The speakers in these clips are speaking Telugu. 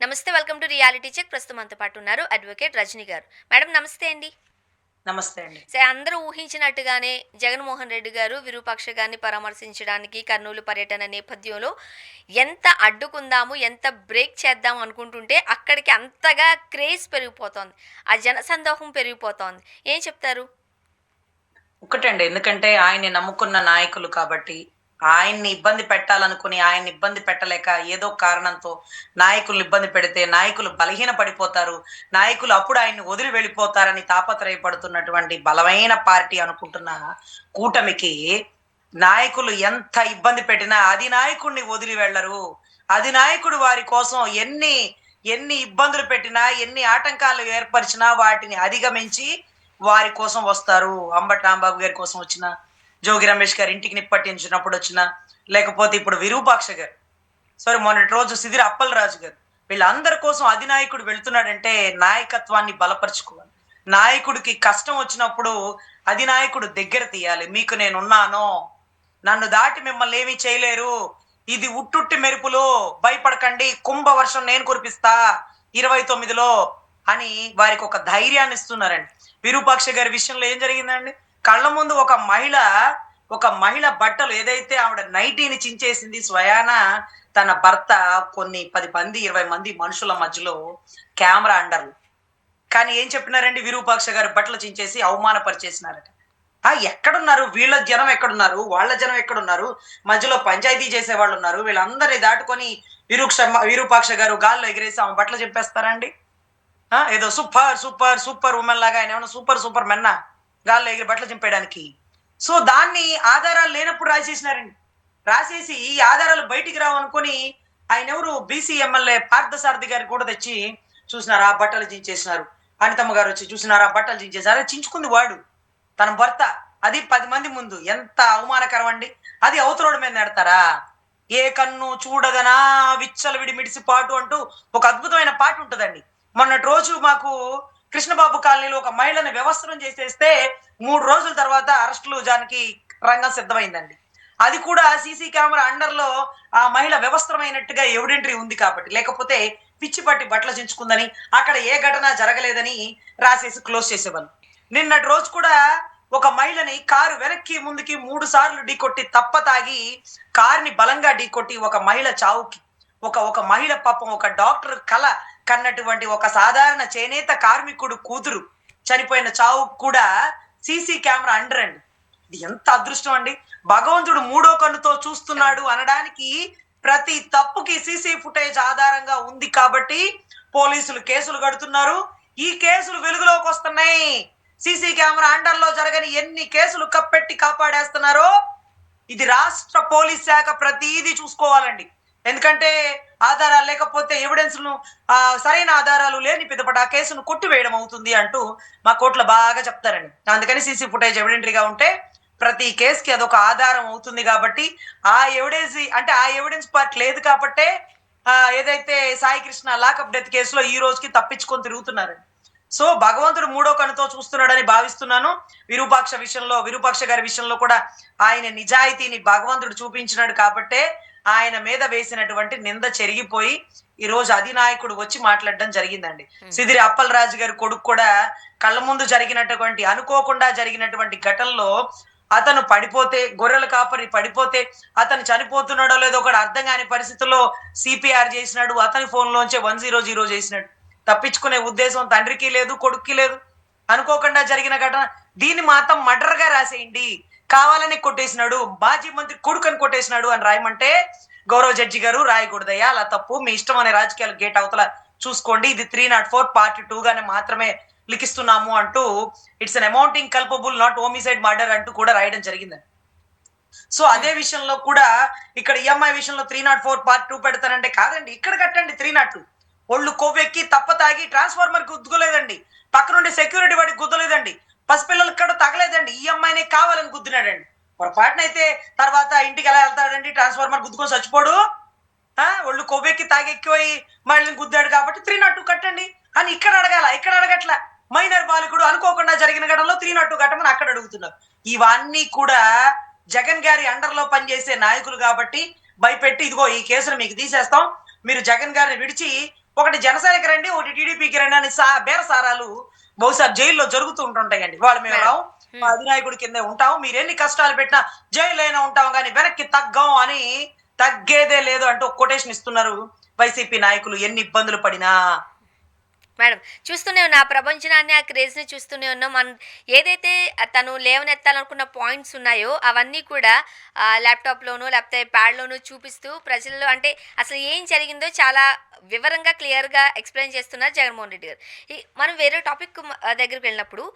నమస్తే. Welcome to reality check. ప్రస్తుతం మనతో పాటు ఉన్నారు అడ్వకేట్ రజని గారు. మేడం నమస్తే అండి. నమస్తే అండి. అందరూ ఊహించినట్టుగానే జగన్మోహన్ రెడ్డి గారు విరూపాక్ష గారిని పరామర్శించడానికి కర్నూలు పర్యటన నేపథ్యంలో ఎంత అడ్డుకుందాము, ఎంత బ్రేక్ చేద్దాం అనుకుంటుంటే అక్కడికి అంతగా క్రేజ్ పెరిగిపోతోంది. ఆ జనసందోహం పెరిగిపోతోంది. ఏం చెప్తారు? ఒకటండి. ఎందుకంటే ఆయన్ని నమ్ముకున్న నాయకులు కాబట్టి, ఆయన్ని ఇబ్బంది పెట్టాలనుకుని, ఆయన్ని ఇబ్బంది పెట్టలేక ఏదో కారణంతో నాయకుల్ని ఇబ్బంది పెడితే, నాయకులు బలహీన పడిపోతారు. నాయకులు అప్పుడు ఆయన్ని వదిలి వెళ్ళిపోతారని తాపత్రయపడుతున్నటువంటి బలమైన పార్టీ అనుకుంటున్న కూటమికి, నాయకులు ఎంత ఇబ్బంది పెట్టినా అధినాయకుడిని వదిలి వెళ్ళరు. అధినాయకుడు వారి కోసం ఎన్ని ఇబ్బందులు పెట్టినా, ఎన్ని ఆటంకాలు ఏర్పరిచినా వాటిని అధిగమించి వారి కోసం వస్తారు. అంబటి రాంబాబు గారి కోసం వచ్చిన, జోగి రమేష్ గారి ఇంటికి నిప్పట్టించినప్పుడు వచ్చిన, లేకపోతే ఇప్పుడు విరూపాక్ష గారు, సారీ మొన్నటి రోజు సిదిరి అప్పలరాజు గారు, వీళ్ళందరి కోసం అధినాయకుడు వెళ్తున్నాడంటే నాయకత్వాన్ని బలపరుచుకోవాలి. నాయకుడికి కష్టం వచ్చినప్పుడు అధినాయకుడు దగ్గర తీయాలి. మీకు నేనున్నాను, నన్ను దాటి మిమ్మల్ని ఏమీ చేయలేరు, ఇది ఉట్టుట్టి మెరుపులు, భయపడకండి, కుంభవర్షం నేను కురిపిస్తా 29లో అని వారికి ఒక ధైర్యాన్ని ఇస్తున్నారండి. విరూపాక్ష గారి విషయంలో ఏం జరిగిందండి? కళ్ళ ముందు ఒక మహిళ బట్టలు ఏదైతే ఆవిడ నైటీని చించేసింది స్వయాన, తన భర్త కొన్ని 10 మంది 20 మంది మనుషుల మధ్యలో కెమెరా అండర్లు. కానీ ఏం చెప్పినారండి? విరూపాక్ష గారు బట్టలు చించేసి అవమానపరిచేసినారట. ఎక్కడున్నారు వీళ్ళ జనం? ఎక్కడున్నారు వాళ్ళ జనం? ఎక్కడున్నారు? మధ్యలో పంచాయతీ చేసే వాళ్ళు ఉన్నారు. వీళ్ళందరినీ దాటుకొని విరూపాక్ష గారు గాల్లో ఎగిరేసి ఆమె బట్టలు చెప్పేస్తారా అండి? ఏదో సూపర్ సూపర్ సూపర్ ఉమెన్ లాగా ఆయన ఏమన్నా సూపర్ సూపర్ మెన్నా గాల్లో ఎగిరి బట్టలు చింపేయడానికి? సో దాన్ని ఆధారాలు లేనప్పుడు రాసేసినారండి. రాసేసి ఈ ఆధారాలు బయటికి రావనుకొని ఆయన ఎవరు బీసీ ఎమ్మెల్యే పార్థసారథి గారు కూడా తెచ్చి చూసినారా బట్టలు చించేసినారు, అనితమ్మ గారు వచ్చి చూసినారా బట్టలు చించేసారు. చించుకుంది వాడు, తన భర్త, అది 10 మంది ముందు. ఎంత అవమానకరం అండి! అది అవతలోడి మీద నెడతారా? ఏ కన్ను చూడగనా విచ్చలవిడి మిడిసి పాటు అంటూ ఒక అద్భుతమైన పాట ఉంటుందండి. మొన్నటి రోజు మాకు కృష్ణబాబు కాలనీలో ఒక మహిళని వ్యవస్థనం చేసేస్తే 3 రోజుల తర్వాత అరెస్టులు జానికి రంగం సిద్ధమైందండి. అది కూడా సీసీ కెమెరా అండర్లో ఆ మహిళ వ్యవస్థమైనట్టుగా ఎవిడెంటరీ ఉంది కాబట్టి, లేకపోతే పిచ్చి పట్టి బట్టలు చించుకుందని, అక్కడ ఏ ఘటన జరగలేదని రాసేసి క్లోజ్ చేసేవాళ్ళు. నిన్నటి రోజు కూడా ఒక మహిళని కారు వెనక్కి ముందుకి 3 సార్లు ఢీకొట్టి తప్పతాగి కారుని బలంగా ఢీకొట్టి ఒక మహిళ చావుకి, ఒక మహిళ పాపం, ఒక డాక్టర్ కళ కన్నటువంటి ఒక సాధారణ చేనేత కార్మికుడు కూతురు చనిపోయిన చావు కూడా సీసీ కెమెరా అండర్ అండి. ఇది ఎంత అదృష్టం అండి! భగవంతుడు మూడో కన్నుతో చూస్తున్నాడు అనడానికి ప్రతి తప్పుకి సీసీ ఫుటేజ్ ఆధారంగా ఉంది కాబట్టి పోలీసులు కేసులు కడుతున్నారు. ఈ కేసులు వెలుగులోకి వస్తున్నాయి. సీసీ కెమెరా అండర్లో జరగని ఎన్ని కేసులు కప్పెట్టి కాపాడేస్తున్నారో. ఇది రాష్ట్ర పోలీస్ శాఖ ప్రతిదీ చూసుకోవాలండి. ఎందుకంటే ఆధారాలు లేకపోతే ఎవిడెన్స్ను సరైన ఆధారాలు లేని పిదపట ఆ కేసును కొట్టివేయడం అవుతుంది అంటూ మా కోర్టులో బాగా చెప్తారండి. అందుకని సీసీ ఫుటేజ్ ఎవిడెంటరీగా ఉంటే ప్రతి కేసుకి అదొక ఆధారం అవుతుంది కాబట్టి, ఆ ఎవిడెన్స్ పార్ట్ లేదు కాబట్టే ఏదైతే సాయి కృష్ణ లాకప్ డెత్ కేసులో ఈ రోజుకి తప్పించుకొని తిరుగుతున్నారండి. సో భగవంతుడు మూడో కనుతో చూస్తున్నాడని భావిస్తున్నాను. విరూపాక్ష గారి విషయంలో కూడా ఆయన నిజాయితీని భగవంతుడు చూపించినాడు కాబట్టే ఆయన మీద వేసినటువంటి నింద చెరిగిపోయి ఈ రోజు అధినాయకుడు వచ్చి మాట్లాడడం జరిగిందండి. సిదిరి అప్పలరాజు గారి కొడుకు కూడా కళ్ళ ముందు అనుకోకుండా జరిగినటువంటి ఘటనలో అతను పడిపోతే, గొర్రెల కాపరి పడిపోతే, అతను చనిపోతున్నాడో లేదో కూడా అర్థం కాని పరిస్థితుల్లో సిపిఆర్ చేసినాడు. అతని ఫోన్లోంచే 100 చేసినాడు. తప్పించుకునే ఉద్దేశం తండ్రికి లేదు, కొడుక్కి లేదు. అనుకోకుండా జరిగిన ఘటన. దీన్ని మాత్రం మర్డర్ గా రాసేయండి, కావాలని కొట్టేసినాడు, మాజీ మంత్రి కొడుకుని కొట్టేసినాడు అని రాయమంటే గౌరవ జడ్జి గారు రాయకూడదయ్యా, అలా తప్పు, మీ ఇష్టం అనే రాజకీయాలు గేట్ అవతల చూసుకోండి, ఇది 304 పార్ట్ 2 గానే మాత్రమే లిఖిస్తున్నాము అంటూ it's an amounting culpable not homicide murder అంటూ కూడా రాయడం జరిగిందండి. సో అదే విషయంలో కూడా ఇక్కడ ఈఎంఐ విషయంలో 304 పార్ట్ 2 పెడతానంటే కాదండి, ఇక్కడ కట్టండి 302. ఒళ్ళు కొవ్వెక్కి తప్పతాగి ట్రాన్స్ఫార్మర్ గుద్దుకోలేదండి, పక్క నుండి సెక్యూరిటీ వాడికి గుద్దలేదండి, పసిపిల్లలకి ఇక్కడ తగలేదండి, ఈఎంఐనే కావాలని గుద్దినాడండి. పొరపాటునైతే తర్వాత ఇంటికి ఎలా వెళ్తాడండి? ట్రాన్స్ఫార్మర్ గుద్దుకొని చచ్చిపోడు. ఒళ్ళు కొవ్వెక్కి తాగెక్కిపోయి మళ్ళీ గుద్దాడు కాబట్టి 302 కట్టండి అని ఇక్కడ అడగాల, ఇక్కడ అడగట్ల. మైనర్ బాలికుడు అనుకోకుండా జరిగిన ఘటనలో 302 కట్టమని అక్కడ అడుగుతున్నారు. ఇవన్నీ కూడా జగన్ గారి అండర్లో పనిచేసే నాయకులు కాబట్టి భయపెట్టి, ఇదిగో ఈ కేసును మీకు తీసేస్తాం, మీరు జగన్ గారిని విడిచి ఒకటి జనసేనకి రండి, ఒకటి టీడీపీకి రండి అని బేరసారాలు బహుశా జైల్లో జరుగుతూ ఉంటుంటాయండి. వాళ్ళు మేము మేడం. రావు, మా అధినాయకుడి కిందే ఉంటాం, మీరు ఎన్ని కష్టాలు పెట్టినా జైలు అయినా ఉంటాం కానీ వెనక్కి తగ్గం అని, తగ్గేదే లేదు అంటూ ఒక కొటేషన్ ఇస్తున్నారు వైసీపీ నాయకులు ఎన్ని ఇబ్బందులు పడినా. మేడం, చూస్తూనే ఉన్నా. ఆ ప్రపంచనాన్ని, ఆ క్రేజ్‌ని చూస్తూనే ఉన్నాం. ఏదైతే తను లేవనెత్తాలనుకున్న పాయింట్స్ ఉన్నాయో, అవన్నీ కూడా ల్యాప్‌టాప్‌లోనో, లేకపోతే ప్యాడ్‌లోనో చూపిస్తూ ప్రజల్లో అంటే అసలు ఏం జరిగిందో చాలా వివరంగా, క్లియర్‌గా ఎక్స్‌ప్లెయిన్ చేస్తున్నారు జగన్మోహన్ రెడ్డి గారు. మనం వేరే టాపిక్ దగ్గరికి వెళ్ళినప్పుడు,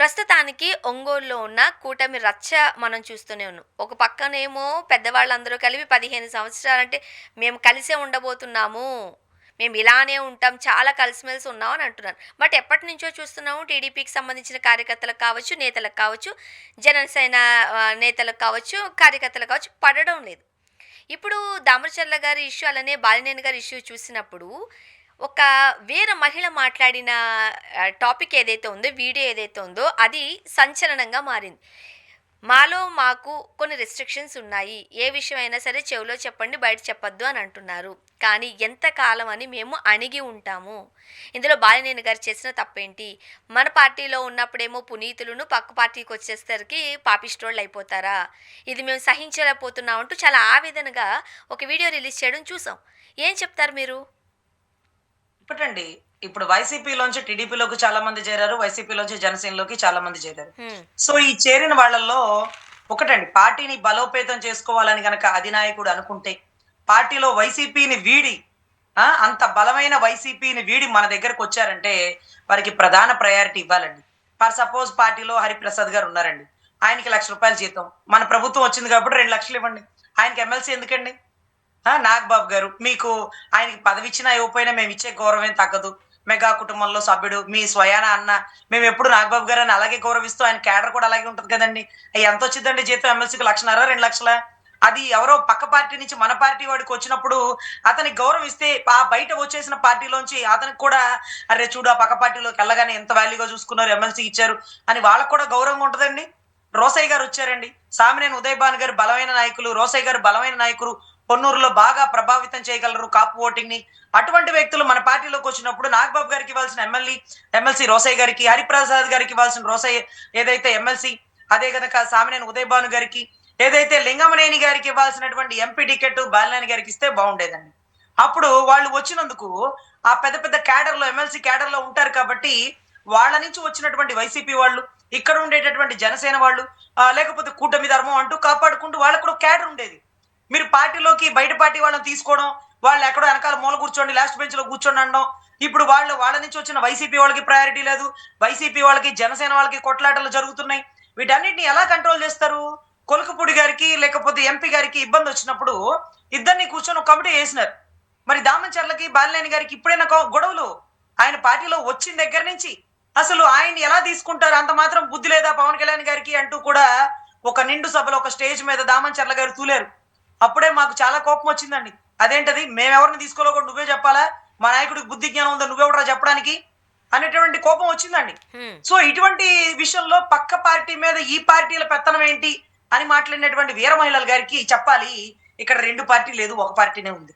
ప్రస్తుతానికి ఒంగోలులో ఉన్న కూటమి రచ్చ మనం చూస్తూనే ఉన్నాం. ఒక పక్కనేమో పెద్దవాళ్ళందరూ కలిపి 15 సంవత్సరాలంటే మేము కలిసే ఉండబోతున్నాము, మేము ఇలానే ఉంటాం, చాలా కలిసిమెలిసి ఉన్నాం అని అంటున్నారు. బట్ ఎప్పటినుంచో చూస్తున్నాము టీడీపీకి సంబంధించిన కార్యకర్తలకు కావచ్చు, నేతలకు కావచ్చు, జనసేన నేతలకు కావచ్చు, కార్యకర్తలకు కావచ్చు పడడం లేదు. ఇప్పుడు దామరచర్ల గారి ఇష్యూ అలానే బాలినేని గారి ఇష్యూ చూసినప్పుడు ఒక వేరే మహిళ మాట్లాడిన టాపిక్ ఏదైతే ఉందో, వీడియో ఏదైతే ఉందో అది సంచలనంగా మారింది. మాకు కొన్ని రెస్ట్రిక్షన్స్ ఉన్నాయి. ఏ విషయమైనా సరే చెవిలో చెప్పండి, బయట చెప్పొద్దు అని అంటున్నారు. కానీ ఎంతకాలం అని మేము అణిగి ఉంటాము? ఇందులో బాలినేని గారు చేసిన తప్పేంటి? మన పార్టీలో ఉన్నప్పుడేమో పునీతులను, పక్క పార్టీకి వచ్చేసరికి పాపిస్టోళ్ళు అయిపోతారా? ఇది మేము సహించలేకపోతున్నాం అంటూ చాలా ఆవేదనగా ఒక వీడియో రిలీజ్ చేయడం చూసాం. ఏం చెప్తారు మీరు? ఇప్పటండి, ఇప్పుడు వైసీపీలోంచి టీడీపీలోకి చాలా మంది చేరారు, వైసీపీలోంచి జనసేనలోకి చాలా మంది చేరారు. హ్మ్. సో ఈ చేరిన వాళ్ళల్లో ఒకటండి, పార్టీని బలోపేతం చేసుకోవాలని గనక అధినాయకుడు అనుకుంటే, పార్టీలో వైసీపీని వీడి అంత బలమైన వైసీపీని వీడి మన దగ్గరకు వచ్చారంటే వారికి ప్రధాన ప్రయారిటీ ఇవ్వాలండి. ఫర్ సపోజ్ పార్టీలో హరిప్రసాద్ గారు ఉన్నారండి, ఆయనకి ₹1,00,000 జీతం, మన ప్రభుత్వం వచ్చింది కాబట్టి 2,00,000 ఇవ్వండి. ఆయనకి ఎమ్మెల్సీ ఎందుకండి? నాగబాబు గారు, మీకు ఆయనకి పదవి ఇచ్చినా ఇవ్వకపోయినా మేము ఇచ్చే గౌరవం ఏం తగ్గదు. మెగా కుటుంబంలో సభ్యుడు, మీ స్వయాన అన్న. మేము ఎప్పుడు నాగబాబు గారిని అలాగే గౌరవిస్తూ, ఆయన క్యాడర్ కూడా అలాగే ఉంటది కదండి. ఎంత వచ్చిందండి జీతం ఎమ్మెల్సీకి? 1,50,000 2,00,000? అది ఎవరో పక్క పార్టీ నుంచి మన పార్టీ వాడికి వచ్చినప్పుడు అతనికి గౌరవం ఇస్తే, ఆ బయట వచ్చేసిన పార్టీలోంచి అతనికి కూడా అరే చూడు ఆ పక్క పార్టీలోకి వెళ్ళగానే ఎంత వాల్యూగా చూసుకున్నారు, ఎమ్మెల్సీ ఇచ్చారు అని వాళ్ళకు కూడా గౌరవంగా ఉంటదండి. రోసయ్య గారు వచ్చారండి, సామినేని ఉదయభాను గారు బలమైన నాయకులు, రోసయ్య గారు బలమైన నాయకులు, పొన్నూరులో బాగా ప్రభావితం చేయగలరు కాపు ఓటింగ్ ని. అటువంటి వ్యక్తులు మన పార్టీలోకి వచ్చినప్పుడు నాగబాబు గారికి ఇవ్వాల్సిన ఎమ్మెల్సీ రోసయ్య గారికి, హరిప్రసాద్ గారికి ఇవ్వాల్సిన రోసయ్య ఏదైతే ఎమ్మెల్సీ, అదే కనుక సామినేని ఉదయభాను గారికి, ఏదైతే లింగమనేని గారికి ఇవ్వాల్సినటువంటి ఎంపీ టికెట్ బాలినేని గారికి ఇస్తే బాగుండేదండి. అప్పుడు వాళ్ళు వచ్చినందుకు ఆ పెద్ద పెద్ద క్యాడర్ లో, ఎమ్మెల్సీ క్యాడర్ లో ఉంటారు కాబట్టి వాళ్ళ నుంచి వచ్చినటువంటి వైసీపీ వాళ్ళు, ఇక్కడ ఉండేటటువంటి జనసేన వాళ్ళు, లేకపోతే కూటమి ధర్మం అంటూ కాపాడుకుంటూ వాళ్ళకు కూడా క్యాడర్ ఉండేది. మీరు పార్టీలోకి బయట పార్టీ వాళ్ళని తీసుకోవడం, వాళ్ళు ఎక్కడో వెనకాల మూల కూర్చోండి, లాస్ట్ బెంచ్ లో కూర్చోండి అనడం. ఇప్పుడు వాళ్ళ నుంచి వచ్చిన వైసీపీ వాళ్ళకి ప్రయారిటీ లేదు, వైసీపీ వాళ్ళకి జనసేన వాళ్ళకి కొట్లాటలు జరుగుతున్నాయి. వీటన్నిటిని ఎలా కంట్రోల్ చేస్తారు? కొలుకుపూడి గారికి లేకపోతే ఎంపీ గారికి ఇబ్బంది వచ్చినప్పుడు ఇద్దరిని కూర్చొని ఒక కమిటీ వేసినారు. మరి దామచర్లకి బాలినేని గారికి ఇప్పుడైనా గొడవలు. ఆయన పార్టీలో వచ్చిన దగ్గర నుంచి అసలు ఆయన్ని ఎలా తీసుకుంటారు? అంత మాత్రం బుద్ధి లేదా పవన్ కళ్యాణ్ గారికి అంటూ కూడా ఒక నిండు సభలో ఒక స్టేజ్ మీద దామచర్ల గారు తూలేరు. అప్పుడే మాకు చాలా కోపం వచ్చిందండి. అదేంటది, మేమెవరిని తీసుకోలేకుండా నువ్వే చెప్పాలా? మా నాయకుడికి బుద్ధి జ్ఞానం ఉందా, నువ్వెవడరా చెప్పడానికి అనేటువంటి కోపం వచ్చిందండి. హ్మ్. సో ఇటువంటి విషయంలో పక్క పార్టీ మీద ఈ పార్టీల పెత్తనం ఏంటి అని మాట్లాడినటువంటి వీర మహిళల గారికి చెప్పాలి, ఇక్కడ 2 పార్టీ లేదు, ఒక పార్టీనే ఉంది.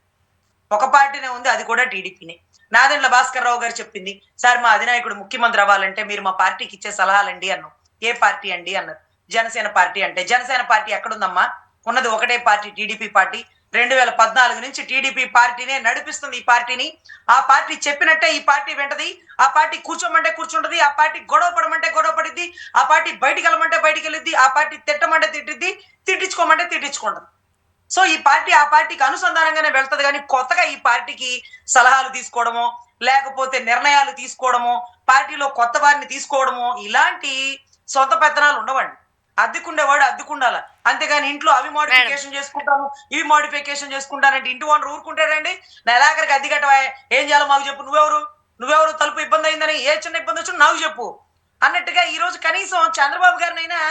ఒక పార్టీనే ఉంది, అది కూడా టీడీపీనే. నాదెండ్ల భాస్కర్ రావు గారు చెప్పింది, సార్ మా అధినాయకుడు ముఖ్యమంత్రి అవ్వాలంటే మీరు మా పార్టీకి ఇచ్చే సలహాలండి అన్నాం. ఏ పార్టీ అండి అన్నారు. జనసేన పార్టీ అంటే, జనసేన పార్టీ ఎక్కడుందమ్మా? ఉన్నది ఒకటే పార్టీ, టీడీపీ పార్టీ. 2014 నుంచి టీడీపీ పార్టీనే నడిపిస్తుంది ఈ పార్టీని. ఆ పార్టీ చెప్పినట్టే ఈ పార్టీ వింటది. ఆ పార్టీ కూర్చోమంటే కూర్చుంటది, ఆ పార్టీ గొడవ పడమంటే గొడవ పడిద్ది, ఆ పార్టీ బయటికి వెళ్ళమంటే బయటికి వెళ్ళిద్ది, ఆ పార్టీ తిట్టమంటే తిట్టిద్ది, తిట్టించుకోమంటే తిట్టించుకుంటది. సో ఈ పార్టీ ఆ పార్టీకి అనుసంధానంగానే వెళ్తది కానీ కొత్తగా ఈ పార్టీకి సలహాలు తీసుకోవడమో, లేకపోతే నిర్ణయాలు తీసుకోవడమో, పార్టీలో కొత్త వారిని తీసుకోవడమో ఇలాంటి సొంత పెత్తనాలు ఉండవండి. అద్దెకుండేవాడు అద్దెకుండాల, అంతేగాని ఇంట్లో అవి మేడం. మోడిఫికేషన్ చేసుకుంటాను, ఇవి మోడిఫికేషన్ చేసుకుంటానంటే ఇంటి ఓనర్ ఊరుకుంటాడండి? నెలాఖరికి అద్దె కట్టవా, ఏం చేయాలో మాకు చెప్పు, నువ్వెవరు తలుపు ఇబ్బంది అయిందని, ఏ చిన్న ఇబ్బంది వచ్చినా నాకు చెప్పు అన్నట్టుగా ఈ రోజు కనీసం చంద్రబాబు గారినైనా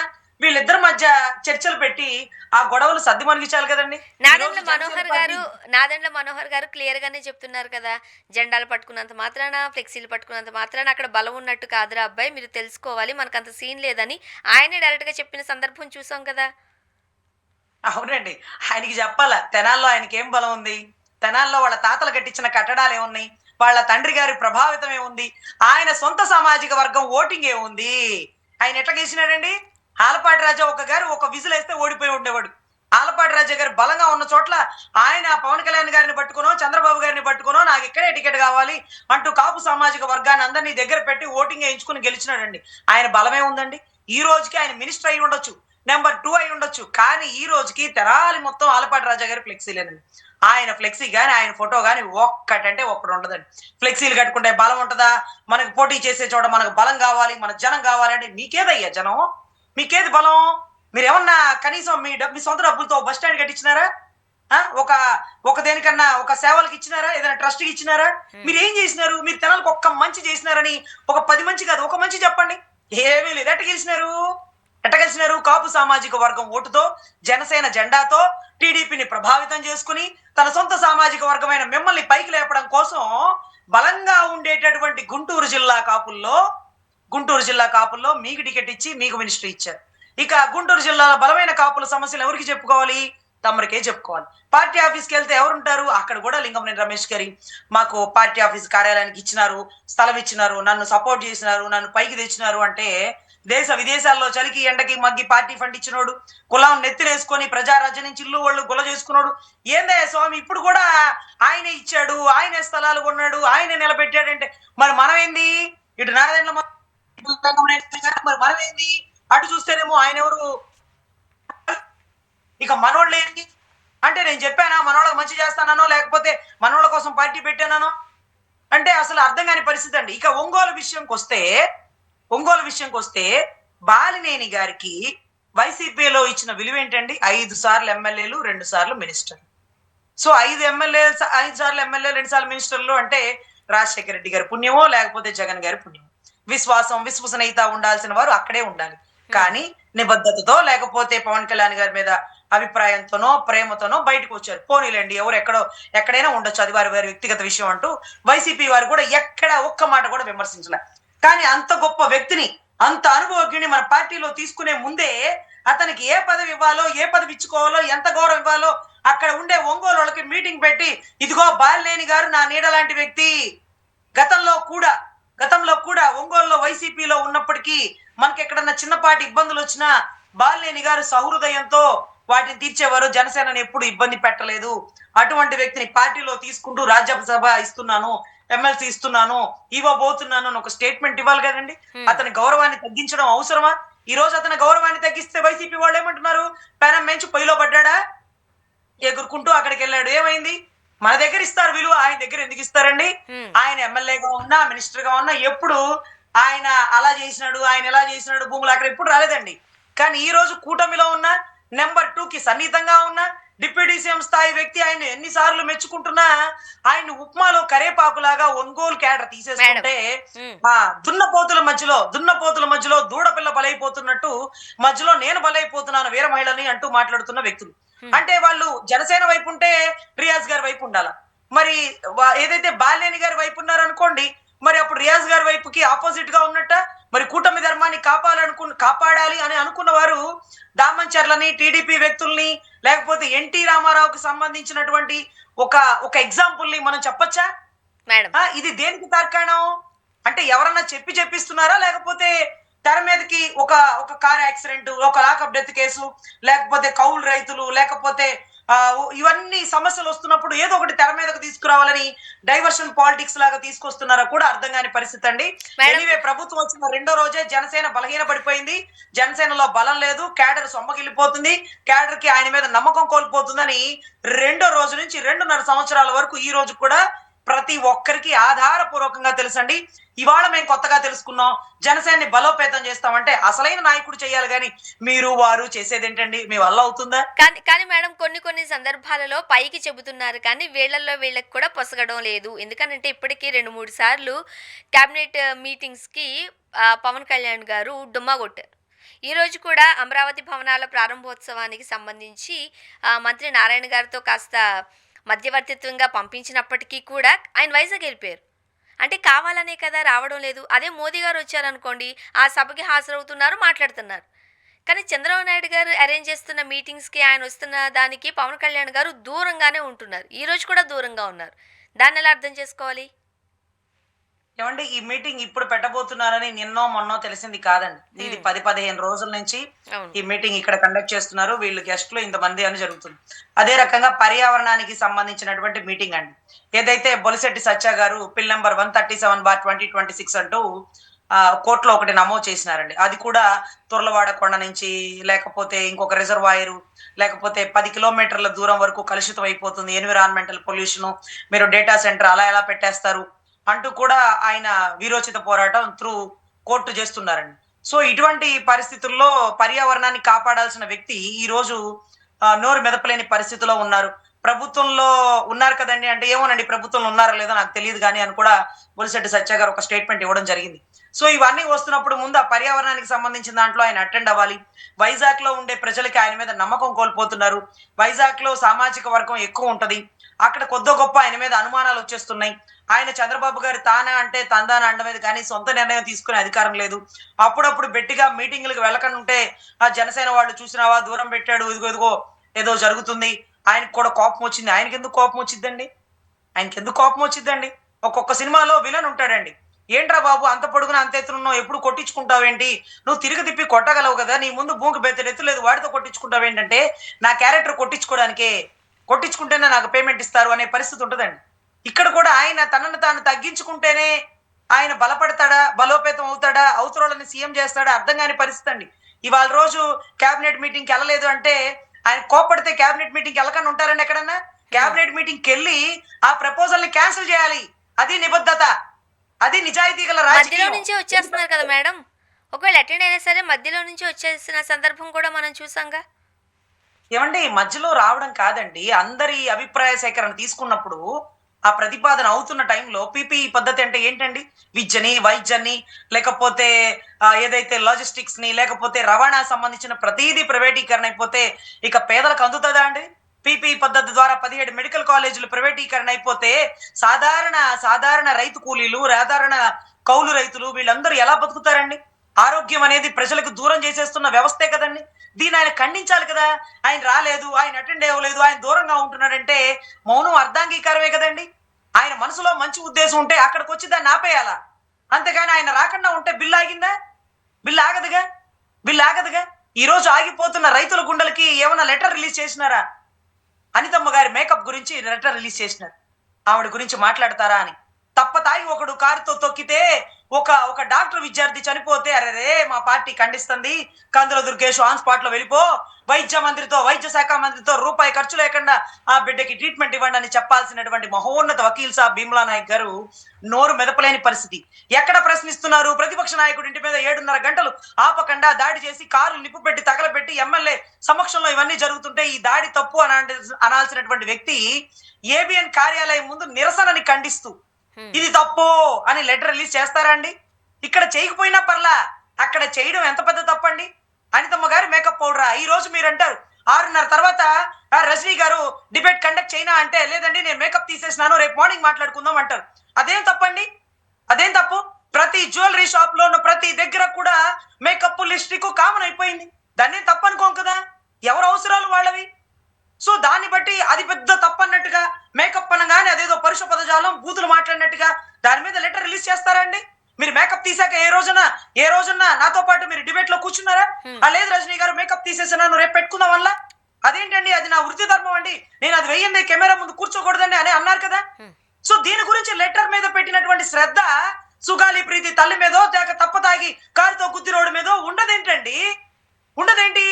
వీళ్ళిద్దరి మధ్య చర్చలు పెట్టి ఆ గొడవలు సర్ది మనిగించాలి కదండి. నాదెండ్ల మనోహర్ గారు క్లియర్ గానే చెప్తున్నారు కదా, జెండాలు పట్టుకున్నంత మాత్రాన, ఫ్లెక్సీలు పట్టుకున్నంత మాత్రాన అక్కడ బలం ఉన్నట్టు కాదురా అబ్బాయి, మీరు తెలుసుకోవాలి, మనకు అంత సీన్ లేదని ఆయనే డైరెక్ట్ గా చెప్పిన సందర్భం చూసాం కదా. అవునండి, ఆయనకి చెప్పాలా తెనాల్లో ఆయనకి ఏం బలం ఉంది? తెనాల్లో వాళ్ళ తాతలు కట్టించిన కట్టడాలు ఏమున్నాయి? వాళ్ళ తండ్రి గారి ప్రభావితం ఏముంది, ఆయన సొంత సామాజిక వర్గం ఓటింగ్ ఏముంది. ఆయన ఎట్లా గెలిచినాడండి? ఆలపాటి రాజా ఒక విజిల్ వేస్తే ఓడిపోయి ఉండేవాడు. ఆలపాటి రాజా గారు బలంగా ఉన్న చోట్ల ఆయన పవన్ కళ్యాణ్ గారిని పట్టుకునో చంద్రబాబు గారిని పట్టుకునో నాకు ఇక్కడే టికెట్ కావాలి అంటూ కాపు సామాజిక వర్గాన్ని అందరినీ దగ్గర పెట్టి ఓటింగ్ వేయించుకుని గెలిచినాడండి. ఆయన బలమే ఉందండి. ఈ రోజుకి ఆయన మినిస్టర్ అయి ఉండొచ్చు, నెంబర్ 2 అయి ఉండొచ్చు, కానీ ఈ రోజుకి తెరాలి మొత్తం ఆలపాటి రాజా గారి ఫ్లెక్సీలేనండి. ఆయన ఫ్లెక్సీ కానీ ఆయన ఫోటో కానీ ఒక్కటంటే ఒక్కటి ఉండదండి. ఫ్లెక్సీలు కట్టుకుంటే బలం ఉంటుందా? మనకు పోటీ చేసే చోట మనకు బలం కావాలి, మన జనం కావాలంటే మీకేదయ్యా జనం? మీకేది బలం? మీరేమన్నా కనీసం మీ సొంత డబ్బులతో బస్ స్టాండ్ కట్టించినారా? ఒక ఒక దేనికన్నా ఒక సేవలకు ఇచ్చినారా? ఏదైనా ట్రస్ట్కి ఇచ్చినారా? మీరు ఏం చేసినారు? మీరు తెనాలకు ఒక్క మంచి చేసినారని ఒక 10 మంచి కాదు ఒక మంచి చెప్పండి. ఏమీ లేదు. ఎట్ట గెలిచినారు? కాపు సామాజిక వర్గం ఓటుతో, జనసేన జెండాతో టీడీపీని ప్రభావితం చేసుకుని తన సొంత సామాజిక వర్గమైన మిమ్మల్ని పైకి లేపడం కోసం బలంగా ఉండేటటువంటి గుంటూరు జిల్లా కాపుల్లో మీకు టికెట్ ఇచ్చి మీకు మినిస్ట్రీ ఇచ్చారు. ఇక గుంటూరు జిల్లాలో బలమైన కాపుల సమస్యలు ఎవరికి చెప్పుకోవాలి? తమరికే చెప్పుకోవాలి. పార్టీ ఆఫీస్కి వెళ్తే ఎవరుంటారు? అక్కడ కూడా లింగంనేని రమేష్ గారి మాకు పార్టీ ఆఫీస్ కార్యాలయానికి ఇచ్చినారు, స్థలం ఇచ్చినారు, నన్ను సపోర్ట్ చేసినారు, నన్ను పైకి తెచ్చినారు అంటే దేశ విదేశాల్లో చలికి ఎండకి మగ్గి పార్టీ ఫండ్ ఇచ్చినోడు, కులం నెత్తినేసుకొని ప్రజారాజ్యం నుంచి ఇల్లు వాళ్ళు గుల చేసుకున్నాడు. ఏందయ్య స్వామి ఇప్పుడు కూడా ఆయనే ఇచ్చాడు, ఆయనే స్థలాలు కొన్నాడు, ఆయనే నిలబెట్టాడంటే మరి మనం ఏంది? ఇటు నారాయణ మరి మనం ఏంది? అటు చూస్తేనేమో ఆయన ఎవరు? ఇక మనోళ్ళు ఏంటి అంటే నేను చెప్పానా మనోళ్ళకి మంచి చేస్తానో లేకపోతే మనోళ్ళ కోసం పార్టీ పెట్టానో అంటే అసలు అర్థం కాని పరిస్థితి అండి. ఇక ఒంగోలు విషయంకి వస్తే బాలినేని గారికి వైసీపీలో ఇచ్చిన విలువ ఏంటండి? 5 సార్లు ఎమ్మెల్యేలు, 2 సార్లు మినిస్టర్. సో 5 సార్లు ఎమ్మెల్యే 2 సార్లు మినిస్టర్లు అంటే రాజశేఖర రెడ్డి గారి పుణ్యమో లేకపోతే జగన్ గారి పుణ్యమో. విశ్వసనీయత ఉండాల్సిన వారు అక్కడే ఉండాలి. కానీ నిబద్ధతతో లేకపోతే పవన్ కళ్యాణ్ గారి మీద అభిప్రాయంతోనో ప్రేమతోనో బయటకు వచ్చారు. పోనీలేండి, ఎక్కడైనా ఉండొచ్చు, అది వారి వ్యక్తిగత విషయం అంటూ వైసీపీ వారు కూడా ఎక్కడ ఒక్క మాట కూడా విమర్శించలే. కానీ అంత గొప్ప వ్యక్తిని, అంత అనుభవజ్ఞుని మన పార్టీలో తీసుకునే ముందే అతనికి ఏ పదవి ఇవ్వాలో, ఏ పదవి ఇచ్చుకోవాలో, ఎంత గౌరవం ఇవ్వాలో అక్కడ ఉండే ఒంగోలు వాళ్ళకి మీటింగ్ పెట్టి ఇదిగో బాలినేని గారు నా నీడ లాంటి వ్యక్తి. గతంలో కూడా ఒంగోలులో వైసీపీలో ఉన్నప్పటికీ మనకి ఎక్కడన్నా చిన్నపాటి ఇబ్బందులు వచ్చినా బాలినేని గారు సహృదయంతో వాటిని తీర్చేవారు. జనసేనని ఎప్పుడు ఇబ్బంది పెట్టలేదు. అటువంటి వ్యక్తిని పార్టీలో తీసుకుంటూ రాజ్యసభ ఇస్తున్నాను, ఎమ్మెల్సీ ఇస్తున్నాను, ఇవ్వబోతున్నాను అని ఒక స్టేట్మెంట్ ఇవ్వాలి కదండి. అతని గౌరవాన్ని తగ్గించడం అవసరమా? ఈ రోజు అతని గౌరవాన్ని తగ్గిస్తే వైసీపీ వాళ్ళు ఏమంటున్నారు? పెనం మెంచి పొయ్యిలో పడ్డాడా, ఎగురుకుంటూ అక్కడికి వెళ్ళాడు, ఏమైంది? మన దగ్గర ఇస్తారు విలువ, ఆయన దగ్గర ఎందుకు ఇస్తారండి? ఆయన ఎమ్మెల్యేగా ఉన్నా మినిస్టర్ గా ఉన్నా ఎప్పుడు ఆయన అలా చేసినాడు, ఆయన ఎలా చేసినాడు, భూములు అక్కడ ఎప్పుడు రాలేదండి. కానీ ఈ రోజు కూటమిలో ఉన్న నెంబర్ 2 కి సన్నిహితంగా ఉన్న డిప్యూటీ సీఎం స్థాయి వ్యక్తి ఆయన ఎన్నిసార్లు మెచ్చుకుంటున్నా ఆయన ఉప్మాలో కరేపాకులాగా ఒంగోలు కేడర్ తీసేసుకుంటే దున్నపోతుల మధ్యలో దూడపిల్ల బలైపోతున్నట్టు మధ్యలో నేను బలైపోతున్నాను వీర మహిళని అంటూ మాట్లాడుతున్న వ్యక్తులు. అంటే వాళ్ళు జనసేన వైపు ఉంటే రియాజ్ గారి వైపు ఉండాల. మరి ఏదైతే బాలినేని గారి వైపు ఉన్నారనుకోండి, మరి అప్పుడు రియాజ్ గారి వైపుకి ఆపోజిట్ గా ఉన్నట్ట. మరి కూటమి ధర్మాన్ని కాపాడాలి అని అనుకున్న వారు దామంచర్లని, టీడీపీ వ్యక్తుల్ని, లేకపోతే ఎన్టీ రామారావుకి సంబంధించినటువంటి ఒక ఎగ్జాంపుల్ ని మనం చెప్పొచ్చా? ఇది దేనికి తార్కాణం అంటే ఎవరన్నా చెప్పిస్తున్నారా? లేకపోతే తెర మీదకి ఒక కార్ యాక్సిడెంట్, ఒక లాకప్ డెత్ కేసు, లేకపోతే కౌలు రైతులు, లేకపోతే ఇవన్నీ సమస్యలు వస్తున్నప్పుడు ఏదో ఒకటి తెర మీదకు తీసుకురావాలని డైవర్షన్ పాలిటిక్స్ లాగా తీసుకొస్తున్నారా కూడా అర్థం కాని పరిస్థితి అండి. ఎనీవే, ప్రభుత్వం వచ్చిన 2వ రోజే జనసేన బలహీన పడిపోయింది. జనసేనలో బలం లేదు, క్యాడర్ సొమ్మగిల్లిపోతుంది, క్యాడర్ కి ఆయన మీద నమ్మకం కోల్పోతుందని 2వ రోజు నుంచి 2.5 సంవత్సరాల వరకు ఈ రోజు కూడా ప్రతి ఒక్కరికి ఆధారపూర్వకంగా తెలుసండి. ఇవాళ మేము కొత్తగా తెలుసుకున్నాం, జనసేనని బలోపేతం చేస్తామంటే అసలైన నాయకుడు చేయాలి, కానీ మీరు వారు చేసేది ఏంటండి? మీ వల్ల అవుతుందా? కానీ మేడం కొన్ని సందర్భాలలో పైకి చెబుతున్నారు, కానీ వీళ్ళకి కూడా పొసగడం లేదు. ఎందుకంటే ఇప్పటికీ 2-3 సార్లు క్యాబినెట్ మీటింగ్స్కి పవన్ కళ్యాణ్ గారు డుమ్మా కొట్టారు. ఈరోజు కూడా అమరావతి భవనాల ప్రారంభోత్సవానికి సంబంధించి మంత్రి నారాయణ గారితో కాస్త మధ్యవర్తిత్వంగా పంపించినప్పటికీ కూడా ఆయన వైజాగ్ వెళ్ళిపోయారు. అంటే కావాలనే కదా రావడం లేదు. అదే మోదీ గారు వచ్చారనుకోండి, ఆ సభకి హాజరవుతున్నారు, మాట్లాడుతున్నారు. కానీ చంద్రబాబు నాయుడు గారు అరేంజ్ చేస్తున్న మీటింగ్స్కి ఆయన వస్తున్న దానికి పవన్ కళ్యాణ్ గారు దూరంగానే ఉంటున్నారు. ఈరోజు కూడా దూరంగా ఉన్నారు. దాన్ని ఎలా అర్థం చేసుకోవాలి? ఏమంటే ఈ మీటింగ్ ఇప్పుడు పెట్టబోతున్నారని నిన్నో మొన్నో తెలిసింది కాదండి. ఇది 10-15 రోజుల నుంచి అవును. ఈ మీటింగ్ ఇక్కడ కండక్ట్ చేస్తున్నారు. వీళ్ళు గెస్టులు ఇంతమంది అని జరుగుతుంది. అదే రకంగా పర్యావరణానికి సంబంధించినటువంటి మీటింగ్ అండి. ఏదైతే బొలిశెట్టి సత్య గారు పిల్ నంబర్ 137/2026 అంటూ కోర్టులో ఒకటి నమోదు చేసినారండి. అది కూడా తుర్లవాడ కొండ నుంచి లేకపోతే ఇంకొక రిజర్వాయరు లేకపోతే 10 కిలోమీటర్ల దూరం వరకు కలుషితం అయిపోతుంది. ఎన్విరాన్మెంటల్ పొల్యూషన్, మీరు డేటా సెంటర్ అలా ఎలా పెట్టేస్తారు అంటూ కూడా ఆయన వీరోచిత పోరాటం త్రూ కోర్టు చేస్తున్నారండి. సో ఇటువంటి పరిస్థితుల్లో పర్యావరణాన్ని కాపాడాల్సిన వ్యక్తి ఈ రోజు నోరు మెదపలేని పరిస్థితిలో ఉన్నారు. ప్రభుత్వంలో ఉన్నారు కదండి అంటే ఏమోనండి ప్రభుత్వంలో ఉన్నారో లేదో నాకు తెలియదు కానీ అని కూడా బొలిశెట్టి సత్య గారు ఒక స్టేట్మెంట్ ఇవ్వడం జరిగింది. సో ఇవన్నీ వస్తున్నప్పుడు ముందు ఆ పర్యావరణానికి సంబంధించిన దాంట్లో ఆయన అటెండ్ అవ్వాలి. వైజాగ్ లో ఉండే ప్రజలకి ఆయన మీద నమ్మకం కోల్పోతున్నారు. వైజాగ్ లో సామాజిక వర్గం ఎక్కువ ఉంటది. అక్కడ కొద్దో గొప్ప ఆయన మీద అనుమానాలు వచ్చేస్తున్నాయి. ఆయన చంద్రబాబు గారి తానా అంటే తందాన అండమేది కానీ సొంత నిర్ణయం తీసుకునే అధికారం లేదు. అప్పుడప్పుడు బెట్టిగా మీటింగ్లకు వెళ్ళకుండా ఉంటే ఆ జనసేన వాళ్ళు చూసినావా దూరం పెట్టాడు, ఇదిగో ఇదిగో ఏదో జరుగుతుంది. ఆయనకు కూడా కోపం వచ్చింది. ఆయనకి ఎందుకు కోపం వచ్చిద్దండి? ఆయనకి ఎందుకు కోపం వచ్చిద్దండి? ఒక్కొక్క సినిమాలో విలన్ ఉంటాడండి. ఏంట్రా బాబు అంత పొడుగున అంత ఎత్తునున్నావు, ఎప్పుడు కొట్టించుకుంటావేంటి, నువ్వు తిరిగి తిప్పి కొట్టగలవు కదా, నీ ముందు భూమికి బెత్తెడెత్తులేదు వాడితో కొట్టించుకుంటావేంటంటే నా క్యారెక్టర్ కొట్టించుకోవడానికే, కొట్టించుకుంటేనే నాకు పేమెంట్ ఇస్తారు అనే పరిస్థితి ఉంటుందండి. ఇక్కడ కూడా ఆయన తనను తాను తగ్గించుకుంటేనే ఆయన బలపడతాడా, బలోపేతం అవుతాడా, అవతరాలని సీఎం చేస్తాడా అర్థం కాని పరిస్థితి అండి. ఇవాళ రోజు కేబినెట్ మీటింగ్కి వెళ్ళలేదు అంటే ఆయన కోప్పడితే కేబినెట్ మీటింగ్కి వెళ్ళకుండా ఉంటారండి ఎక్కడన్నా? కేబినెట్ మీటింగ్కి వెళ్ళి ఆ ప్రపోజల్ ని క్యాన్సిల్ చేయాలి. అది నిబద్ధత, అది నిజాయితీ గల మధ్యలో రాజకీయం. నుంచి వచ్చేస్తున్నారు కదా మేడం. ఒకవేళ అటెండ్ అయినా సరే మధ్యలో నుంచి వచ్చేసిన సందర్భం కూడా మనం చూసాంగా. ఏమండి మధ్యలో రావడం కాదండి, అందరి అభిప్రాయ సేకరణ తీసుకున్నప్పుడు ఆ ప్రతిపాదన అవుతున్న టైంలో పీపీఈ పద్ధతి అంటే ఏంటండి? విద్యని, వైద్యాన్ని, లేకపోతే ఏదైతే లాజిస్టిక్స్ ని, లేకపోతే రవాణా సంబంధించిన ప్రతిదీ ప్రైవేటీకరణ అయిపోతే ఇక పేదలకు అందుతుందా అండి? పీపీఈ పద్ధతి ద్వారా 17 మెడికల్ కాలేజీలు ప్రైవేటీకరణ అయిపోతే సాధారణ సాధారణ రైతు కూలీలు, సాధారణ కౌలు రైతులు వీళ్ళందరూ ఎలా బతుకుతారండి? ఆరోగ్యం అనేది ప్రజలకు దూరం చేసేస్తున్న వ్యవస్థే కదండి. దీన్ని ఆయన ఖండించాలి కదా. ఆయన రాలేదు, ఆయన అటెండ్ అవ్వలేదు, ఆయన దూరంగా ఉంటున్నాడంటే మౌనం అర్ధాంగీకారమే కదండి. ఆయన మనసులో మంచి ఉద్దేశం ఉంటే అక్కడికి వచ్చి దాన్ని ఆపేయాలా. అంతేగాని ఆయన రాకుండా ఉంటే బిల్లు ఆగిందా? బిల్లు ఆగదుగా, బిల్లు ఆగదుగా. ఈ రోజు ఆగిపోతున్న రైతుల గుండెలకి ఏమైనా లెటర్ రిలీజ్ చేసినారా? అనితమ్మ గారి మేకప్ గురించి లెటర్ రిలీజ్ చేసినారు. ఆవిడ గురించి మాట్లాడతారా అని. తప్పతాగి ఒకడు కారుతో తొక్కితే ఒక డాక్టర్ విద్యార్థి చనిపోతే అరే మా పార్టీ ఖండిస్తుంది, కందుల దుర్గేష్ ఆన్ స్పాట్ లో వెళ్ళిపో, వైద్య శాఖ మంత్రితో రూపాయి ఖర్చు లేకుండా ఆ బిడ్డకి ట్రీట్మెంట్ ఇవ్వండి అని చెప్పాల్సినటువంటి మహోన్నత వకీల్ సాబ్ భీమ్లా నాయక్ గారు నోరు మెదపలేని పరిస్థితి. ఎక్కడ ప్రశ్నిస్తున్నారు? ప్రతిపక్ష నాయకుడి ఇంటి మీద 7:30 గంటలు ఆపకుండా దాడి చేసి కారులు నిప్పు పెట్టి తగలబెట్టి ఎమ్మెల్యే సమక్షంలో ఇవన్నీ జరుగుతుంటే ఈ దాడి తప్పు అనాల్సినటువంటి వ్యక్తి ఏబిఎన్ కార్యాలయం ముందు నిరసనని ఖండిస్తూ ఇది తప్పు అని లెటర్ రిలీజ్ చేస్తారా అండి? ఇక్కడ చేయకపోయినా పర్లా, అక్కడ చేయడం ఎంత పెద్ద తప్పండి. అనితమ్మ గారి మేకప్ పౌడరా? ఈ రోజు మీరు అంటారు 6:30 తర్వాత రజనీ గారు డిబేట్ కండక్ట్ చేయనా అంటే లేదండి నేను మేకప్ తీసేసినాను రేపు మార్నింగ్ మాట్లాడుకుందాం అంటారు. అదేం తప్పండి? అదేం తప్పు? ప్రతి జ్యువెలరీ షాప్ లో ప్రతి దగ్గర కూడా మేకప్ లిప్స్టిక్ కామన్ అయిపోయింది. దాన్ని తప్పనుకోం కదా, ఎవరు అవసరాలు వాళ్ళవి. సో దాన్ని బట్టి అది పెద్ద తప్పన్నట్టుగా మేకప్ అనగానే అదేదో పరుష పదజాలం బూతులు మాట్లాడినట్టుగా దాని మీద లెటర్ రిలీజ్ చేస్తారండి. మీరు మేకప్ తీసాక ఏ రోజున నాతో పాటు మీరు డిబేట్ లో కూర్చున్నారా? లేదు రజనీ గారు మేకప్ తీసేసాను రేపు పెట్టుకుందాం వల్ల అదేంటండి, అది నా వృత్తి ధర్మం అండి, నేను అది వెయ్యింది కెమెరా ముందు కూర్చోకూడదండి అని అన్నారు కదా. సో దీని గురించి లెటర్ మీద పెట్టినటువంటి శ్రద్ధ సుగాలి ప్రీతి తల్లి మీదో తప్పతాగి కారుతో గుద్దిరోడు మీదో ఉండదేంటండి? ఉండదేంటి?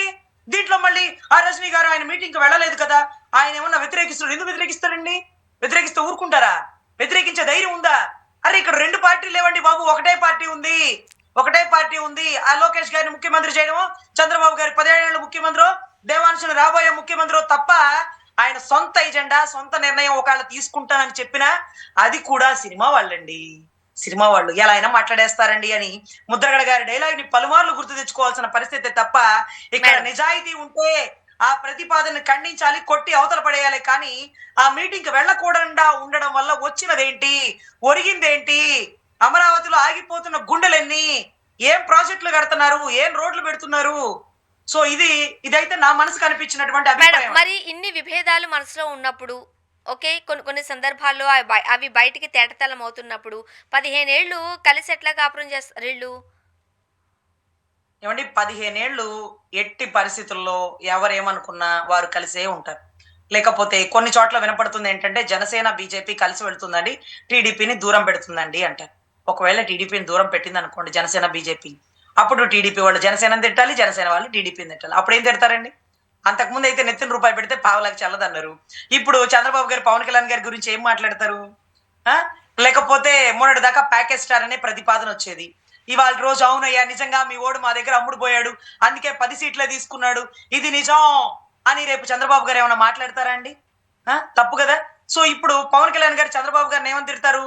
దీంట్లో మళ్ళీ ఆ రజనీ గారు ఆయన మీటింగ్కి వెళ్ళలేదు కదా, ఆయన ఏమన్నా వ్యతిరేకిస్తున్నాడు. ఎందుకు వ్యతిరేకిస్తారండి? వ్యతిరేకిస్తే ఊరుకుంటారా? వ్యతిరేకించే ధైర్యం ఉందా? అరే ఇక్కడ 2 పార్టీలు లేవండి బాబు, ఒకటే పార్టీ ఉంది. ఆ లోకేష్ గారిని ముఖ్యమంత్రి చేయడమో, చంద్రబాబు గారి 10 ఏళ్ళ ముఖ్యమంత్రి, దేవాంశను రాబోయే ముఖ్యమంత్రి తప్ప ఆయన సొంత ఎజెండా సొంత నిర్ణయం ఒకవేళ తీసుకుంటానని చెప్పినా అది కూడా సినిమా వాళ్ళండి. సినిమా వాళ్ళు ఎలా అయినా మాట్లాడేస్తారండి అని ముద్రగడ గారి డైలాగ్ ని పలుమార్లు గుర్తు తెచ్చుకోవాల్సిన పరిస్థితి తప్ప ఇక్కడ నిజాయితీ ఉంటే ఆ ప్రతిపాదన ఖండించాలి, కొట్టి అవతల పడేయాలి. కానీ ఆ మీటింగ్ వెళ్ళకూడకుండా ఉండడం వల్ల వచ్చినదేంటి, ఒరిగిందేంటి? అమరావతిలో ఆగిపోతున్న గుండెలెన్ని, ఏం ప్రాజెక్టులు కడుతున్నారు, ఏం రోడ్లు పెడుతున్నారు? సో ఇదైతే నా మనసు కనిపించినటువంటి అభిప్రాయం. మరి ఇన్ని విభేదాలు మనసులో ఉన్నప్పుడు ఓకే. కొన్ని కొన్ని సందర్భాల్లో అవి బయటికి తేటతెల్లం అవుతున్నప్పుడు 15 ఏళ్ళు కలిసి ఎట్లా కాపురం చేస్తారీళ్ళు? ఏవండి 15 ఏళ్ళు ఎట్టి పరిస్థితుల్లో ఎవరేమనుకున్నా వారు కలిసే ఉంటారు. లేకపోతే కొన్ని చోట్ల వినపడుతుంది ఏంటంటే, జనసేన, బీజేపీ కలిసి వెళ్తుందండి. టీడీపీని దూరం పెడుతుందండి అంటారు. ఒకవేళ టీడీపీని దూరం పెట్టిందనుకోండి జనసేన, బీజేపీ. అప్పుడు టీడీపీ వాళ్ళు జనసేనని తిట్టాలి. జనసేన వాళ్ళు టీడీపీని తిట్టాలి. అప్పుడేం తిడతారండి? అంతకుముందయితే నెత్తిన రూపాయి పెడితే పావలాకి చల్లదన్నారు. ఇప్పుడు చంద్రబాబు గారు, పవన్ కళ్యాణ్ గారి గురించి ఏం మాట్లాడతారు? ఆ! లేకపోతే మొన్నటిదాకా ప్యాకేజ్ స్టార్ అనే ప్రతిపాదనొచ్చేది. ఇవాళ రోజు అవునయ్యా నిజంగా మీ వోడు మా దగ్గర అమ్ముడు పోయాడు. అందుకే 10 సీట్లే తీసుకున్నాడు. ఇది నిజం అని రేపు చంద్రబాబు గారు ఏమన్నా మాట్లాడతారా అండి? తప్పు కదా! సో ఇప్పుడు పవన్ కళ్యాణ్ గారు చంద్రబాబు గారిని ఏమని తిడతారు?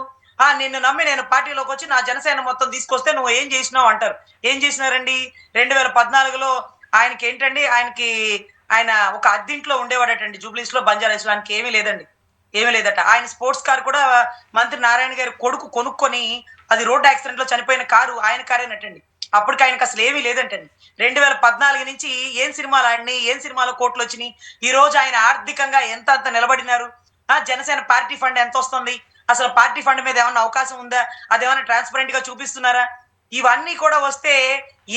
నిన్ను నమ్మి నేను పార్టీలోకొచ్చి నా జనసేన మొత్తం తీసుకొస్తే నువ్వు ఏం చేసినావు అంటారు. ఏం చేసినారండి? 2014లో ఆయనకేంటండి ఆయన ఒక అద్దింట్లో ఉండేవాడటండి జూబ్లీస్‌లో, బంజారాహిల్స్‌లో. ఆయనకేమీ లేదండి. ఏమీ లేదట. ఆయన స్పోర్ట్స్ కార్ కూడా మంత్రి నారాయణ గారి కొడుకు కొనుక్కొని అది రోడ్ యాక్సిడెంట్‌లో చనిపోయిన కారు ఆయన కారేనటండి. అప్పటికి ఆయనకసలు ఏమీ లేదంటండి. 2014 నుంచి ఏం సినిమాలు ఆడినయి, ఏం సినిమాలో కోట్లొచ్చినియి. ఈరోజు ఆయన ఆర్థికంగా ఎంతంత నిలబడినారు. జనసేన పార్టీ ఫండ్ ఎంతొస్తుంది? అసలు పార్టీ ఫండ్ మీద ఏమన్నా అవకాశం ఉందా? అదేమన్నా ట్రాన్స్‌పరెంట్‌గా చూపిస్తున్నారా? ఇవన్నీ కూడా వస్తే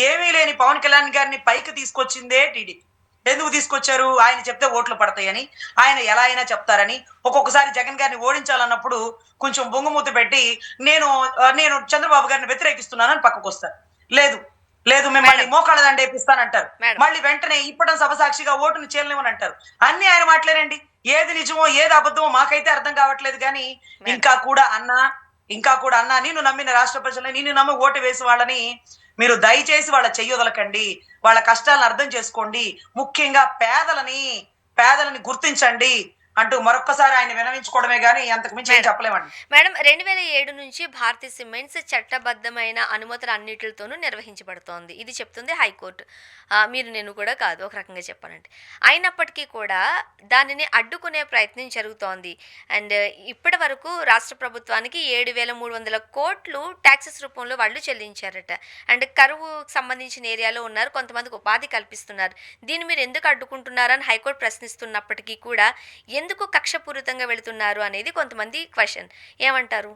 ఏమీ లేని పవన్ కళ్యాణ్ గారిని పైకి తీసుకొచ్చిందే టీడీపీ. ఎందుకు తీసుకొచ్చారు? ఆయన చెప్తే ఓట్లు పడతాయని, ఆయన ఎలా అయినా చెప్తారని. ఒక్కొక్కసారి జగన్ గారిని ఓడించాలన్నప్పుడు కొంచెం బొంగుమూతి పెట్టి నేను చంద్రబాబు గారిని వ్యతిరేకిస్తున్నానని పక్కకొస్తారు. లేదు, లేదు మిమ్మల్ని మేడం, మోకాళ్ళ దండేపిస్తానంటారు. మేడం, మళ్ళీ వెంటనే ఇప్పటం సభ సాక్షిగా ఓటుని చీలనివ్వనంటారు. అన్నీ ఆయన మాటలేనండి. ఏది నిజమో, ఏది అబద్ధమో మాకైతే అర్థం కావట్లేదు గానీ, మేడం. ఇంకా కూడా అన్నా, ఇంకా కూడా అన్నా నిన్ను నమ్మిన రాష్ట్ర ప్రజలని, నిన్ను నమ్మి ఓటు వేసిన వాళ్ళని మీరు దయచేసి వాళ్ళ చెయ్యొదలకండి. వాళ్ళ కష్టాలను అర్థం చేసుకోండి. ముఖ్యంగా పేదలని గుర్తించండి అంటూ మరొక్కసారి ఆయన విన్నవించుకోవడమే గాని అంతకు మించి ఏం మేడం. చెప్పలేమండి. మేడం 2007 నుంచి భారతీయ సిమెంట్స్ చట్టబద్ధమైన అనుమతులు అన్నిటితోనూ నిర్వహించబడుతోంది. ఇది చెప్తుంది హైకోర్టు. మీరు నేను కూడా కాదు ఒక రకంగా చెప్పాలంటే. అయినప్పటికీ కూడా దానిని అడ్డుకునే ప్రయత్నం జరుగుతోంది. అండ్ ఇప్పటి వరకు రాష్ట్ర ప్రభుత్వానికి 7,300 కోట్లు టాక్సెస్ రూపంలో వాళ్ళు చెల్లించారట. అండ్ కరువుకు సంబంధించిన ఏరియాలో ఉన్నారు. కొంతమందికి ఉపాధి కల్పిస్తున్నారు. దీన్ని మీరు ఎందుకు అడ్డుకుంటున్నారని హైకోర్టు ప్రశ్నిస్తున్నప్పటికీ కూడా ఎందుకు కక్షపూరితంగా వెళుతున్నారు అనేది కొంతమంది క్వశ్చన్. ఏమంటారు?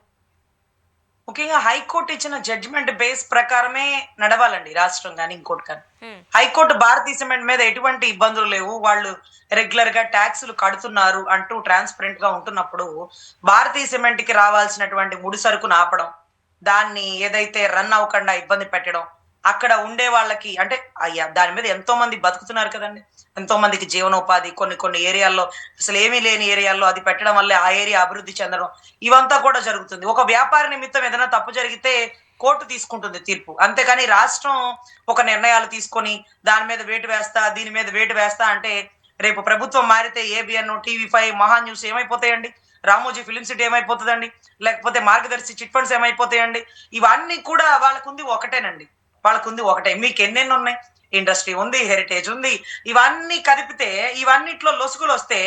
ముఖ్యంగా హైకోర్టు ఇచ్చిన జడ్జిమెంట్ బేస్ ప్రకారమే నడవాలండి రాష్ట్రం గాని, ఇంకోటి కానీ. హ్మ్. హైకోర్టు భారతీయ సిమెంట్ మీద ఎటువంటి ఇబ్బందులు లేవు. వాళ్ళు రెగ్యులర్ గా ట్యాక్సులు కడుతున్నారు అంటూ ట్రాన్స్పరెంట్ గా ఉంటున్నప్పుడు, భారతీయ సిమెంట్ కి రావాల్సినటువంటి ముడి సరుకును ఆపడం, దాన్ని ఏదైతే రన్ అవ్వకుండా ఇబ్బంది పెట్టడం, అక్కడ ఉండే వాళ్ళకి అంటే దాని మీద ఎంతో మంది బతుకుతున్నారు కదండి. ఎంతో మందికి జీవనోపాధి కొన్ని కొన్ని ఏరియాల్లో అసలు ఏమీ లేని ఏరియాల్లో అది పెట్టడం వల్లే ఆ ఏరియా అభివృద్ధి చెందడం ఇవంతా కూడా జరుగుతుంది. ఒక వ్యాపార నిమిత్తం ఏదైనా తప్పు జరిగితే కోర్టు తీసుకుంటుంది తీర్పు. అంతేగాని రాష్ట్రం ఒక నిర్ణయాలు తీసుకొని దాని మీద వేటు వేస్తా, దీని మీద వేటు వేస్తా అంటే రేపు ప్రభుత్వం మారితే ఏబిఎన్, టీవీ5, మహా న్యూస్ ఏమైపోతాయండి? రామోజీ ఫిలిం సిటీ ఏమైపోతుందండి? లేకపోతే మార్గదర్శి చిట్ ఫండ్స్ ఏమైపోతాయండి? ఇవన్నీ కూడా వాళ్ళకుంది ఒకటేనండి. వాళ్ళకుంది ఒకటే. మీకు ఎన్నెన్ని ఉన్నాయి? ఇండస్ట్రీ ఉంది, హెరిటేజ్ ఉంది. ఇవన్నీ కదిపితే ఇవన్నిట్లో లొసుగులు వస్తే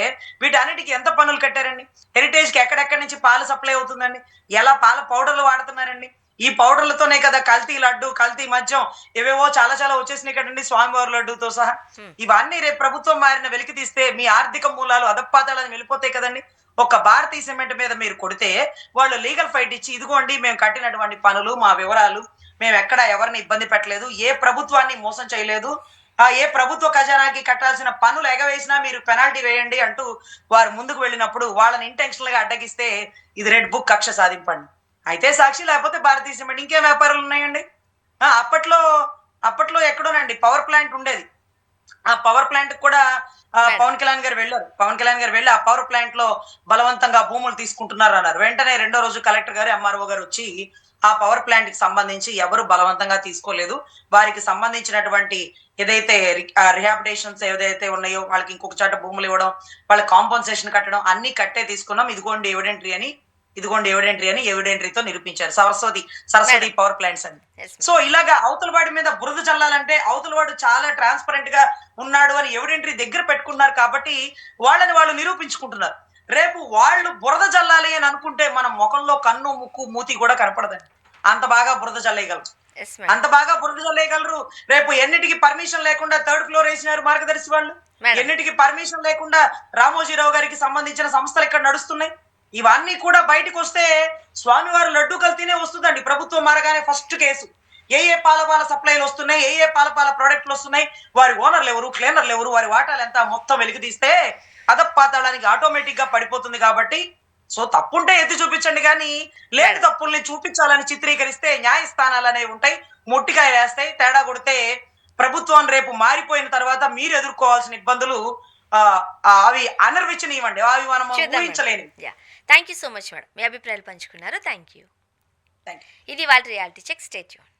వీటన్నిటికి ఎంత పన్నులు కట్టారండి? హెరిటేజ్ కి ఎక్కడెక్కడి నుంచి పాలు సప్లై అవుతుందండి? ఎలా పాల పౌడర్లు వాడుతున్నారండి? ఈ పౌడర్లతోనే కదా కల్తీ లడ్డు, కల్తీ మద్యం ఏవేవో చాలా చాలా వచ్చేసినాయి కదండి, స్వామివారి లడ్డూతో సహా. హ్మ్. ఇవన్నీ రేపు ప్రభుత్వం మారిన వెలికి తీస్తే మీ ఆర్థిక మూలాలు అధపాతాలని వెళ్ళిపోతాయి కదండి. ఒక భారతీయ సిమెంట్ మీద మీరు కొడితే వాళ్ళు లీగల్ ఫైట్ ఇచ్చి ఇదిగోండి మేము కట్టినటువంటి పనులు, మా వివరాలు, మేము ఎక్కడ ఎవరిని ఇబ్బంది పెట్టలేదు, ఏ ప్రభుత్వాన్ని మోసం చేయలేదు, ఏ ప్రభుత్వ ఖజానాకి కట్టాల్సిన పన్నులు ఎగవేసినా మీరు పెనాల్టీ వేయండి అంటూ వారు ముందుకు వెళ్ళినప్పుడు వాళ్ళని ఇంటెన్షనల్ గా అడ్డగిస్తే ఇది రెడ్ బుక్ కక్ష సాధింపండి. అయితే సాక్షి, లేకపోతే భారతీయ సిమెంట్, ఇంకేం వ్యాపారాలు ఉన్నాయండి? అప్పట్లో అప్పట్లో ఎక్కడోనండి పవర్ ప్లాంట్ ఉండేది. ఆ పవర్ ప్లాంట్ కూడా మేడం. పవన్ కళ్యాణ్ గారు వెళ్ళారు. పవన్ కళ్యాణ్ గారు వెళ్ళి ఆ పవర్ ప్లాంట్ లో బలవంతంగా భూములు తీసుకుంటున్నారు అన్నారు. వెంటనే రెండో రోజు కలెక్టర్ గారు, ఎంఆర్ఓ గారు వచ్చి ఆ పవర్ ప్లాంట్ కి సంబంధించి ఎవరు బలవంతంగా తీసుకోలేదు, వారికి సంబంధించినటువంటి ఏదైతే రిహాబిటేషన్స్ ఏదైతే ఉన్నాయో వాళ్ళకి ఇంకొక చాట భూములు ఇవ్వడం, వాళ్ళకి కాంపన్సేషన్ కట్టడం అన్ని కట్టే తీసుకున్నాం, ఇదిగోండి ఎవిడెంటరీ అని, ఎవిడెంటరీతో నిరూపించారు. సరస్వతి మేడం. పవర్ ప్లాంట్స్ అని. Yes so madam. ఇలాగా అవతల వాడి మీద బురద చల్లాలంటే అవతల వాడు చాలా ట్రాన్స్పరెంట్ గా ఉన్నాడు అని ఎవిడెంటరీ దగ్గర పెట్టుకున్నారు కాబట్టి వాళ్ళని వాళ్ళు నిరూపించుకుంటున్నారు. రేపు వాళ్ళు బురద చల్లాలి అని అనుకుంటే మన ముఖంలో కన్ను, ముక్కు, మూతి కూడా కనపడదండి. అంత బాగా బురద చల్లేయగలరు. Yes madam. అంత బాగా బురద చల్లేయగలరు. రేపు ఎన్నిటికి పర్మిషన్ లేకుండా థర్డ్ ఫ్లోర్ వేసినారు మార్గదర్శి వాళ్ళు. మేడం. ఎన్నిటికి పర్మిషన్ లేకుండా రామోజీరావు గారికి సంబంధించిన సంస్థలు ఇక్కడ నడుస్తున్నాయి. ఇవన్నీ కూడా బయటకు వస్తే స్వామివారు లడ్డు కల్తీనే వస్తుందండి. ప్రభుత్వం మారగానే ఫస్ట్ కేసు. ఏ పాల సప్లైలు వస్తున్నాయి, ఏ పాల ప్రొడక్ట్లు వస్తున్నాయి, వారి ఓనర్లు ఎవరు, క్లీనర్లు ఎవరు, వారి వాటాలు ఎంత, మొత్తం వెలికి తీస్తే అదపాతాళానికి ఆటోమేటిక్ గా పడిపోతుంది. కాబట్టి సో తప్పుంటే ఎత్తి చూపించండి, కానీ లేని తప్పుల్ని చూపించాలని చిత్రీకరిస్తే న్యాయస్థానాలు అనేవి ఉంటాయి, మొట్టికాయ వేస్తాయి. తేడా కొడితే ప్రభుత్వం రేపు మారిపోయిన తర్వాత మీరు ఎదుర్కోవాల్సిన ఇబ్బందులు అవి అనర్విచనీయమండి, అవి మనం ఊహించలేని. Thank you so much madam, మీ అభిప్రాయాలు పంచుకున్నారు. Thank you. Thank you. ఇది వాళ్ళ రియాలిటీ చెక్. Stay tune.